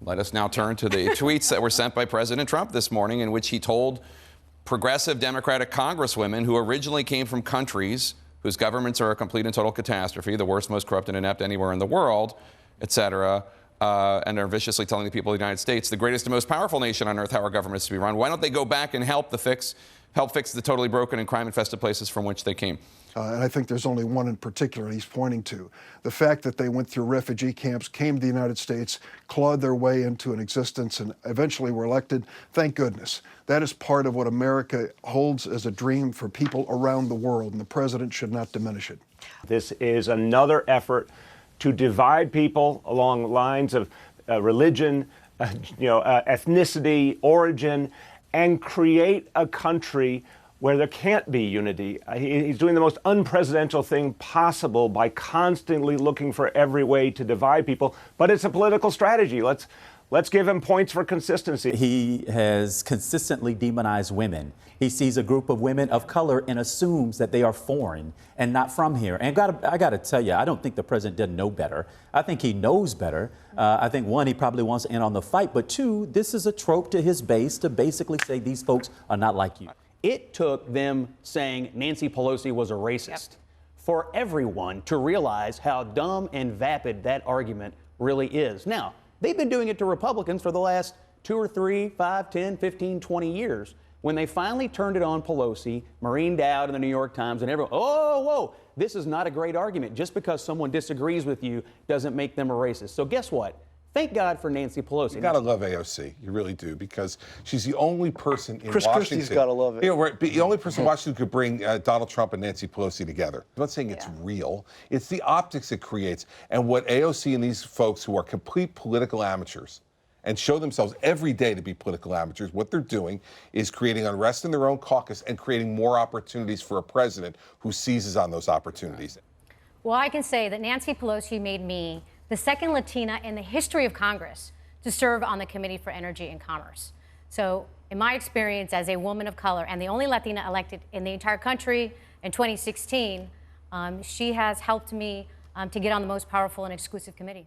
Let us now turn to the tweets that were sent by President Trump this morning, in which he told progressive Democratic congresswomen who originally came from countries whose governments are a complete and total catastrophe, the worst, most corrupt and inept anywhere in the world, etc., and are viciously telling the people of the United States, the greatest and most powerful nation on earth, how our government is to be run. Why don't they go back and help fix the totally broken and crime-infested places from which they came? And I think there's only one in particular he's pointing to. The fact that they went through refugee camps, came to the United States, clawed their way into an existence, and eventually were elected. Thank goodness. That is part of what America holds as a dream for people around the world, and the president should not diminish it. This is another effort to divide people along lines of religion, ethnicity, origin, and create a country where there can't be unity. He's doing the most unprecedented thing possible by constantly looking for every way to divide people. But it's a political strategy. Let's give him points for consistency. He has consistently demonized women. He sees a group of women of color and assumes that they are foreign and not from here. And I got to tell you, I don't think the president didn't know better. I think he knows better. I think, one, he probably wants to end on the fight. But two, this is a trope to his base to basically say these folks are not like you. It took them saying Nancy Pelosi was a racist for everyone to realize how dumb and vapid that argument really is. Now, they've been doing it to Republicans for the last 2 or 3, 5, 10, 15, 20 years. When they finally turned it on Pelosi, Maureen Dowd in the New York Times, and everyone, oh, whoa, this is not a great argument. Just because someone disagrees with you doesn't make them a racist. So guess what? Thank God for Nancy Pelosi. You gotta love AOC, you really do, because she's the only person in Chris Washington. Christie's gotta love it. You know, right, the only person in Washington who could bring Donald Trump and Nancy Pelosi together. I'm not saying it's real. It's the optics it creates, and what AOC and these folks who are complete political amateurs and show themselves every day to be political amateurs, what they're doing is creating unrest in their own caucus and creating more opportunities for a president who seizes on those opportunities. Well, I can say that Nancy Pelosi made me the second Latina in the history of Congress to serve on the Committee for Energy and Commerce. So in my experience as a woman of color and the only Latina elected in the entire country in 2016, she has helped me to get on the most powerful and exclusive committee.